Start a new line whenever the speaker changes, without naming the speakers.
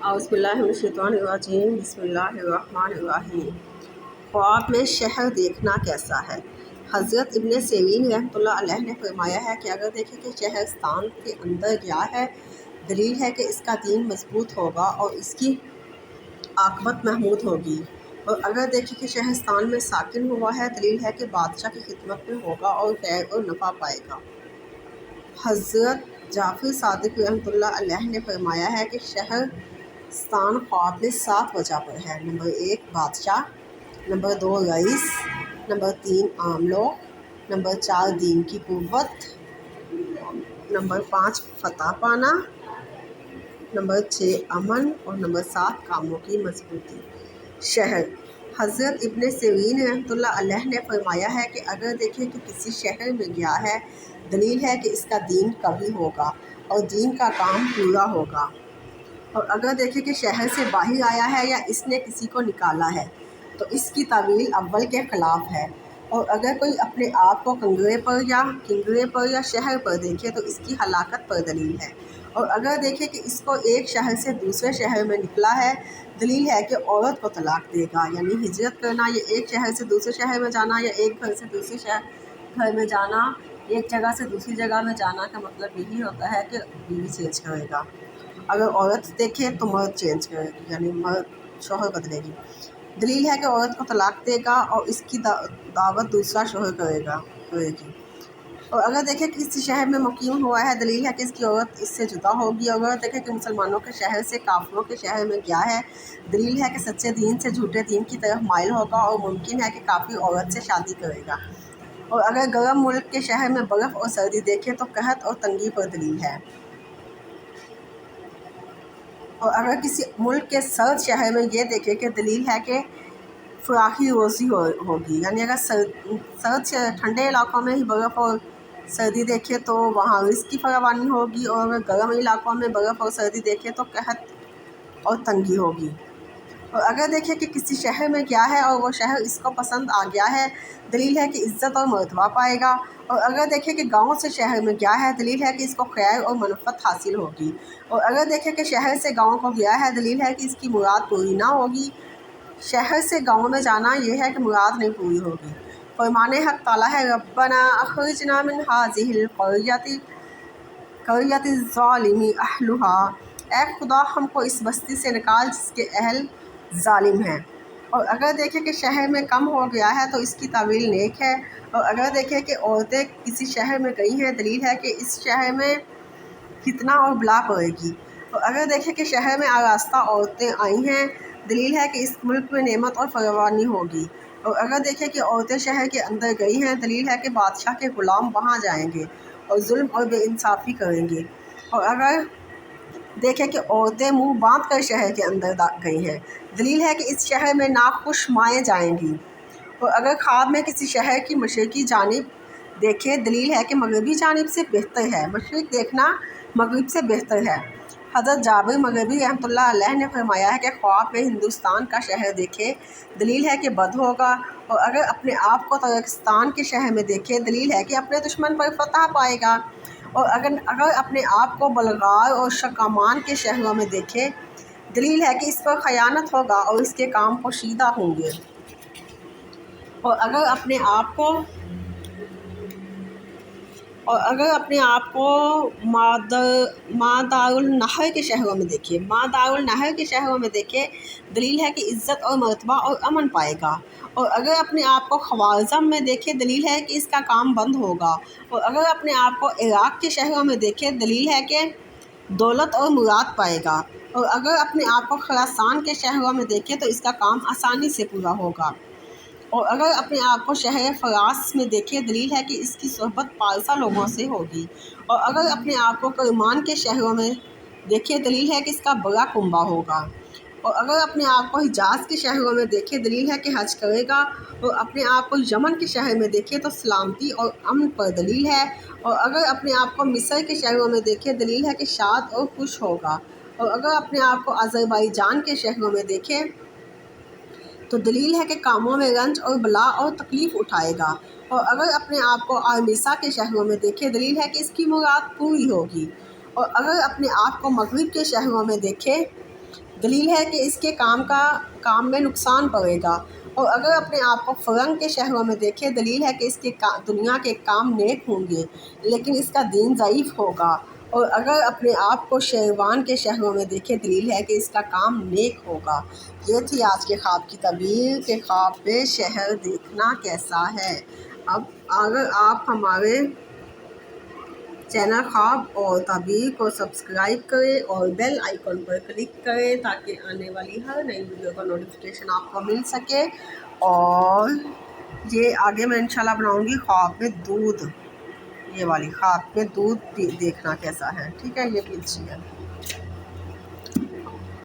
اعوذ باللہ من الشیطان الرجیم بسم اللہ الرحمن الرحیم۔ خواب میں شہر دیکھنا کیسا ہے؟ حضرت ابن سیرین رحمۃ اللہ علیہ نے فرمایا ہے کہ اگر دیکھیں کہ شہرستان کے اندر گیا ہے، دلیل ہے کہ اس کا دین مضبوط ہوگا اور اس کی عاقبت محمود ہوگی، اور اگر دیکھیں کہ شہرستان میں ساکن ہوا ہے، دلیل ہے کہ بادشاہ کی خدمت میں ہوگا اور خیر اور نفع پائے گا۔ حضرت جعفر صادق رحمۃ اللہ علیہ نے فرمایا ہے کہ شہرستان خواب میں 7 وجہ پر ہے۔ نمبر 1 بادشاہ، نمبر 2 رئیس، نمبر 3 عام لوگ، نمبر 4 دین کی قوت، نمبر 5 فتح پانا، نمبر 6 امن اور نمبر 7 کاموں کی مضبوطی۔ شہر، حضرت ابن سیرین رحمۃ اللہ علیہ نے فرمایا ہے کہ اگر دیکھیں کہ کسی شہر میں گیا ہے، دلیل ہے کہ اس کا دین قوی ہوگا اور دین کا کام پورا ہوگا، اور اگر دیکھیں کہ شہر سے باہر آیا ہے یا اس نے کسی کو نکالا ہے تو اس کی تعویل اول کے خلاف ہے، اور اگر کوئی اپنے آپ کو کنگرے پر یا شہر پر دیکھے تو اس کی ہلاکت پر دلیل ہے، اور اگر دیکھیں کہ اس کو ایک شہر سے دوسرے شہر میں نکلا ہے، دلیل ہے کہ عورت کو طلاق دے گا، یعنی ہجرت کرنا، یا ایک شہر سے دوسرے شہر میں جانا، یا ایک گھر سے دوسرے گھر میں جانا، ایک جگہ سے دوسری جگہ میں جانا کا مطلب یہی ہوتا ہے کہ بیوی چینج کرے گا۔ اگر عورت دیکھے تو مرد چینج کرے گی، یعنی مرد شوہر بدلے گی، دلیل ہے کہ عورت کو طلاق دے گا اور اس کی دعوت دوسرا شوہر کرے گی، اور اگر دیکھیں کہ کسی شہر میں مقیم ہوا ہے، دلیل ہے کہ اس کی عورت اس سے جدا ہوگی، اور اگر دیکھیں کہ مسلمانوں کے شہر سے کافروں کے شہر میں گیا ہے، دلیل ہے کہ سچے دین سے جھوٹے دین کی طرف مائل ہوگا اور ممکن ہے کہ کافی عورت سے شادی کرے گا، اور اگر گرم ملک کے شہر میں برف اور سردی دیکھے تو قحط اور تنگی پر دلیل ہے، اور اگر کسی ملک کے سرد شہر میں یہ دیکھے کہ دلیل ہے کہ فراخی روزی ہوگی، یعنی اگر سرد ٹھنڈے علاقوں میں ہی برف اور سردی دیکھے تو وہاں رزق کی فراوانی ہوگی، اور اگر گرم علاقوں میں برف اور سردی دیکھے تو قحط اور تنگی ہوگی، اور اگر دیکھیں کہ کسی شہر میں گیا ہے اور وہ شہر اس کو پسند آ گیا ہے، دلیل ہے کہ عزت اور مرتبہ پائے گا، اور اگر دیکھیں کہ گاؤں سے شہر میں گیا ہے، دلیل ہے کہ اس کو خیر اور منفعت حاصل ہوگی، اور اگر دیکھیں کہ شہر سے گاؤں کو گیا ہے، دلیل ہے کہ اس کی مراد پوری نہ ہوگی۔ شہر سے گاؤں میں جانا یہ ہے کہ مراد نہیں پوری ہوگی۔ فرمان حق تعالیٰ ہے، ربنا اخرجنا من هذه القریۃ الظالم اہلها، اے خدا ہم کو اس بستی سے نکال جس کے اہل ظالم ہیں، اور اگر دیکھیں کہ شہر میں کم ہو گیا ہے تو اس کی تعویل نیک ہے، اور اگر دیکھیں کہ عورتیں کسی شہر میں گئی ہیں، دلیل ہے کہ اس شہر میں فتنہ اور بلا پڑے گی، اور اگر دیکھیں کہ شہر میں آراستہ عورتیں آئی ہیں، دلیل ہے کہ اس ملک میں نعمت اور فراوانی ہوگی، اور اگر دیکھیں کہ عورتیں شہر کے اندر گئی ہیں، دلیل ہے کہ بادشاہ کے غلام وہاں جائیں گے اور ظلم اور بے انصافی کریں گے، اور اگر دیکھیں کہ عورتیں منہ باندھ کر شہر کے اندر گئی ہیں، دلیل ہے کہ اس شہر میں ناخوش مائیں جائیں گی، اور اگر خواب میں کسی شہر کی مشرقی جانب دیکھے، دلیل ہے کہ مغربی جانب سے بہتر ہے، مشرق دیکھنا مغرب سے بہتر ہے۔ حضرت جابر مغربی رحمۃ اللہ علیہ نے فرمایا ہے کہ خواب میں ہندوستان کا شہر دیکھے، دلیل ہے کہ بد ہوگا، اور اگر اپنے آپ کو ترکستان کے شہر میں دیکھے، دلیل ہے کہ اپنے دشمن پر فتح پائے گا، اور اگر اپنے آپ کو بلغار اور شکامان کے شہروں میں دیکھے، دلیل ہے کہ اس پر خیانت ہوگا اور اس کے کام پوشیدہ ہوں گے، اور اگر اپنے آپ کو مادار النہر کے شہروں میں دیکھے، دلیل ہے کہ عزت اور مرتبہ اور امن پائے گا، اور اگر اپنے آپ کو خوارزم میں دیکھے، دلیل ہے کہ اس کا کام بند ہوگا، اور اگر اپنے آپ کو عراق کے شہروں میں دیکھے، دلیل ہے کہ دولت اور مراد پائے گا، اور اگر اپنے آپ کو خراسان کے شہروں میں دیکھے تو اس کا کام آسانی سے پورا ہوگا، اور اگر اپنے آپ کو شہر فراس میں دیکھے، دلیل ہے کہ اس کی صحبت پارسا لوگوں سے ہوگی، اور اگر اپنے آپ کو کرمان کے شہروں میں دیکھے، دلیل ہے کہ اس کا بڑا کنبہ ہوگا، اور اگر اپنے آپ کو حجاز کے شہروں میں دیکھے، دلیل ہے کہ حج کرے گا، اور اپنے آپ کو یمن کے شہر میں دیکھے تو سلامتی اور امن پر دلیل ہے، اور اگر اپنے آپ کو مصر کے شہروں میں دیکھے، دلیل ہے کہ شاد اور خوش ہوگا، اور اگر اپنے آپ کو آذربائیجان کے شہروں میں دیکھے تو دلیل ہے کہ کاموں میں رنج اور بلا اور تکلیف اٹھائے گا، اور اگر اپنے آپ کو آرمیسا کے شہروں میں دیکھے، دلیل ہے کہ اس کی مراد پوری ہوگی، اور اگر اپنے آپ کو مغرب کے شہروں میں دیکھے، دلیل ہے کہ اس کے کام میں نقصان پڑے گا، اور اگر اپنے آپ کو فرنگ کے شہروں میں دیکھے، دلیل ہے کہ اس کے دنیا کے کام نیک ہوں گے لیکن اس کا دین ضعیف ہوگا، اور اگر اپنے آپ کو شیروان کے شہروں میں دیکھے، دلیل ہے کہ اس کا کام نیک ہوگا۔ یہ تھی آج کے خواب کی تعبیر کہ خواب میں شہر دیکھنا کیسا ہے۔ اب اگر آپ ہمارے چینل خواب اور تعبیر کو سبسکرائب کریں اور بیل آئیکن پر کلک کریں تاکہ آنے والی ہر نئی ویڈیو کا نوٹیفیکیشن آپ کو مل سکے۔ اور یہ آگے میں انشاءاللہ بناؤں گی خواب میں دودھ، یہ والی خواب میں دودھ دیکھنا کیسا ہے، ٹھیک ہے، یہ بھی اچھی ہے۔